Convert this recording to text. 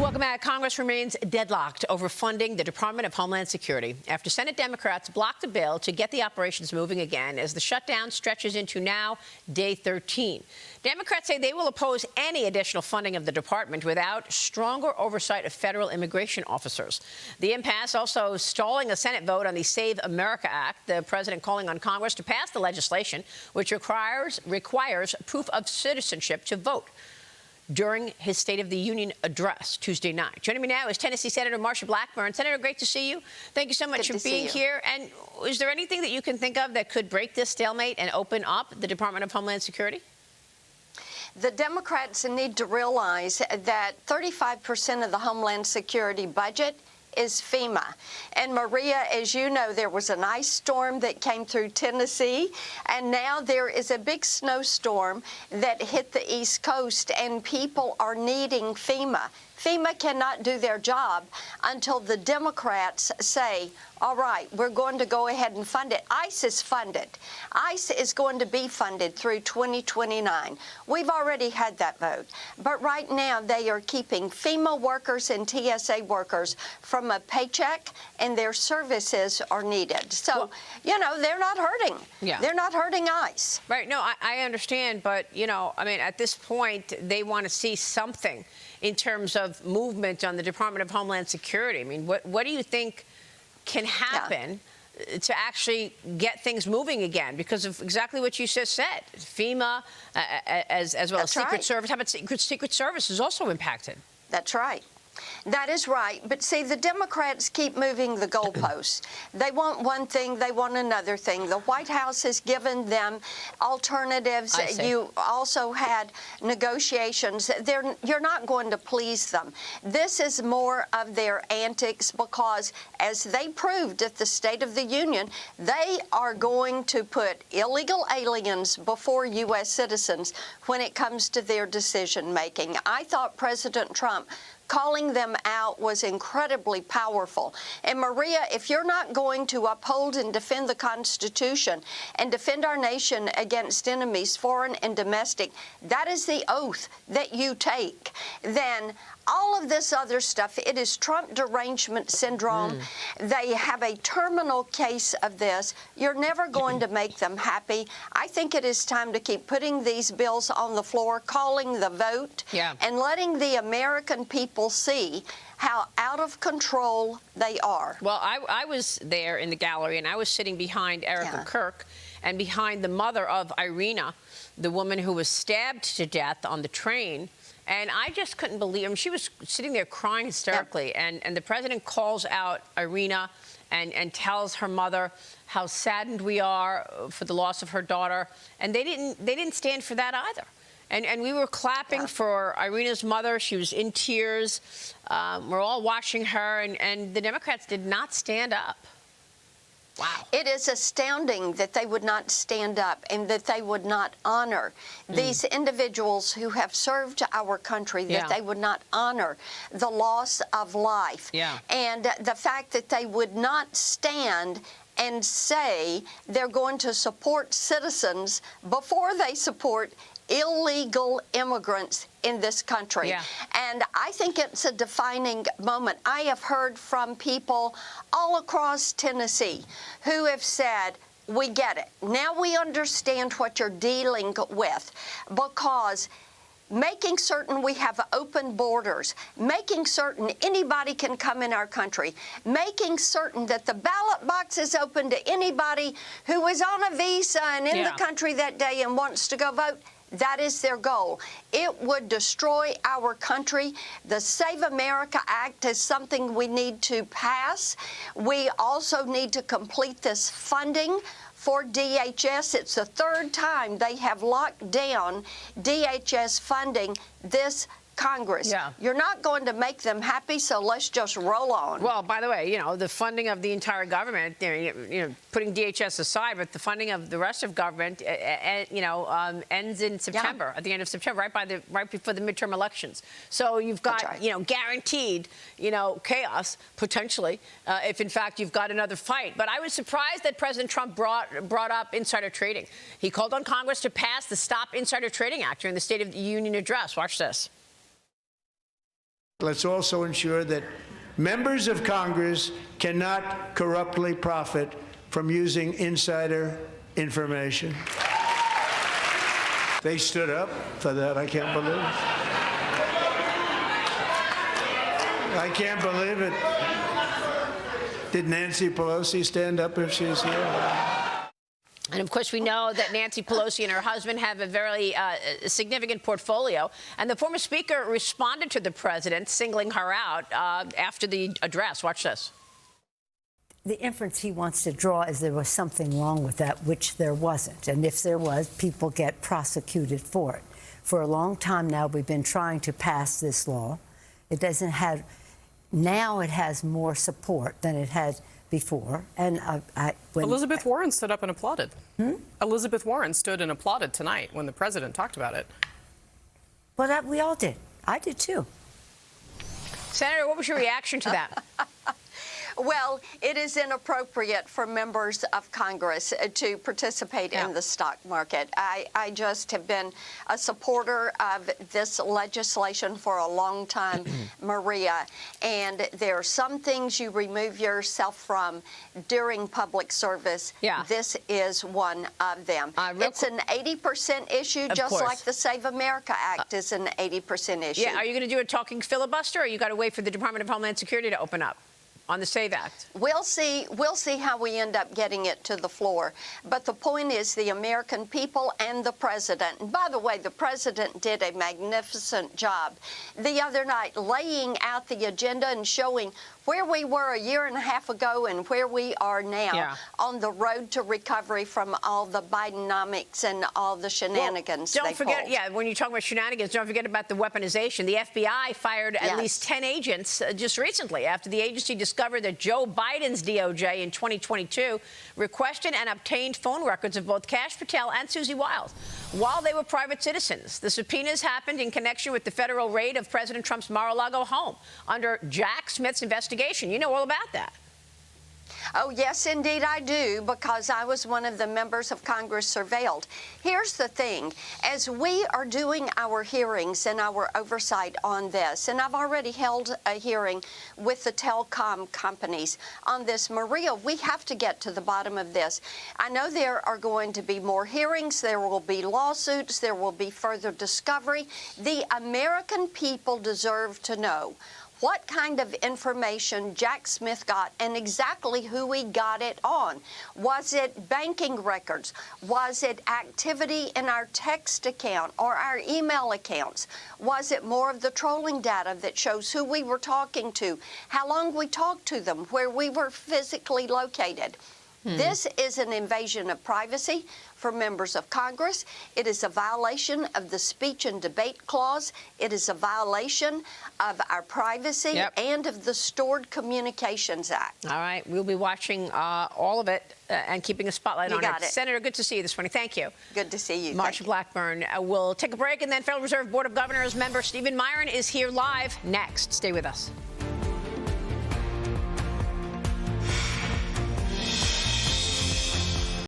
Welcome back. Congress remains deadlocked over funding the Department of Homeland Security after Senate Democrats blocked a bill to get the operations moving again as the shutdown stretches into now day 13. Democrats say they will oppose any additional funding of the department without stronger oversight of federal immigration officers. The impasse also stalling a Senate vote on the Save America Act, the president calling on Congress to pass the legislation, which requires proof of citizenship to vote during his State of the Union address Tuesday night. Joining me now is Tennessee Senator Marsha Blackburn. Senator, great to see you. Thank you so much for being here. And is there anything that you can think of that could break this stalemate and open up the Department of Homeland Security? The Democrats need to realize that 35% of the Homeland Security budget is FEMA. And Maria, as you know, there was an ice storm that came through Tennessee, and now there is a big snowstorm that hit the East Coast, and people are needing FEMA. FEMA cannot do their job until the Democrats say, all right, we're going to go ahead and fund it. ICE is funded. ICE is going to be funded through 2029. We've already had that vote. But right now, they are keeping FEMA workers and TSA workers from a paycheck, and their services are needed. So, well, you know, they're not hurting. Yeah. They're not hurting ICE. Right. No, I understand. But, you know, I mean, at this point, they want to see something in terms of movement on the Department of Homeland Security. I mean, what do you think can happen to actually get things moving again because of exactly what you just said? FEMA, as well as Secret Service. How about Secret Service is also impacted? That's right. That is right. But see, the Democrats keep moving the goalposts. They want one thing, they want another thing. The White House has given them alternatives. You also had negotiations. You're not going to please them. This is more of their antics because, as they proved at the State of the Union, they are going to put illegal aliens before U.S. citizens when it comes to their decision-making. I thought President Trump calling them out was incredibly powerful. And Maria, if you're not going to uphold and defend the Constitution and defend our nation against enemies, foreign and domestic, that is the oath that you take, then all of this other stuff, it is Trump derangement syndrome. They have a terminal case of this. You're never going to make them happy. I think it is time to keep putting these bills on the floor, calling the vote, and letting the American people see how out of control they are. Well, I was there in the gallery, and I was sitting behind Erica Kirk and behind the mother of Irina, the woman who was stabbed to death on the train. And I just couldn't believe, I mean, she was sitting there crying hysterically, and the president calls out Irina and tells her mother how saddened we are for the loss of her daughter, and they didn't stand for that either. And we were clapping for Irina's mother. She was in tears. We're all watching her, and the Democrats did not stand up. Wow. It is astounding that they would not stand up and that they would not honor these individuals who have served our country, that they would not honor the loss of life. And the fact that they would not stand and say they're going to support citizens before they support illegal immigrants in this country. And I think it's a defining moment. I have heard from people all across Tennessee who have said, we get it. Now we understand what you're dealing with, because making certain we have open borders, making certain anybody can come in our country, making certain that the ballot box is open to anybody who is on a visa and in the country that day and wants to go vote. That is their goal. It would destroy our country. The Save America Act is something we need to pass. We also need to complete this funding for DHS. It's the third time they have locked down DHS funding this Congress. You're not going to make them happy, so let's just roll on. Well, by the way, you know, the funding of the entire government, you know, putting DHS aside, but the funding of the rest of government, ends in September, at the end of September, right before the midterm elections. So you've got, you know, guaranteed, you know, chaos, potentially, if in fact you've got another fight. But I was surprised that President Trump brought up insider trading. He called on Congress to pass the Stop Insider Trading Act during the State of the Union address. Watch this. let's also ensure that members of Congress cannot corruptly profit from using insider information. They stood up for that. I can't believe it. I can't believe it. Did Nancy Pelosi stand up if she's here? And, of course, we know that Nancy Pelosi and her husband have a very significant portfolio. And the former speaker responded to the president, singling her out after the address. Watch this. The inference he wants to draw is there was something wrong with that, which there wasn't. And if there was, people get prosecuted for it. For a long time now, we've been trying to pass this law. It doesn't have, now it has more support than it had before. And Elizabeth Warren stood up and applauded. Elizabeth Warren stood and applauded tonight when the president talked about it. Well, we all did. I did too. Senator, what was your reaction to that? Well, it is inappropriate for members of Congress to participate in the stock market. I just have been a supporter of this legislation for a long time, Maria, and there are some things you remove yourself from during public service. Yeah. This is one of them. It's an 80% issue, just like the Save America Act is an 80% issue. Yeah, are you going to do a talking filibuster, or you got to wait for the Department of Homeland Security to open up on the SAVE Act? We'll see how we end up getting it to the floor. But the point is the American people and the president. And by the way, the president did a magnificent job the other night laying out the agenda and showing where we were a year and a half ago and where we are now on the road to recovery from all the Bidenomics and all the shenanigans. Well, don't forget, when you talk about shenanigans, don't forget about the weaponization. The FBI fired at least 10 agents just recently after the agency discovered that Joe Biden's DOJ in 2022 requested and obtained phone records of both Kash Patel and Susie Wiles while they were private citizens. The subpoenas happened in connection with the federal raid of President Trump's Mar-a-Lago home under Jack Smith's investigation. You know all about that. Oh, yes, indeed I do, because I was one of the members of Congress surveilled. Here's the thing. As we are doing our hearings and our oversight on this, and I've already held a hearing with the telecom companies on this, Maria, we have to get to the bottom of this. I know there are going to be more hearings. There will be lawsuits. There will be further discovery. The American people deserve to know what kind of information Jack Smith got and exactly who he got it on. Was it banking records? Was it activity in our text account or our email accounts? Was it more of the trolling data that shows who we were talking to, how long we talked to them, where we were physically located? This is an invasion of privacy for members of Congress. It is a violation of the Speech and Debate Clause. It is a violation of our privacy and of the Stored Communications Act. All right. We'll be watching all of it and keeping a spotlight on it. It. Senator, good to see you this morning. Thank you. Good to see you. Marsha Blackburn. We'll take a break, and then Federal Reserve Board of Governors member Stephen Myron is here live next. Stay with us.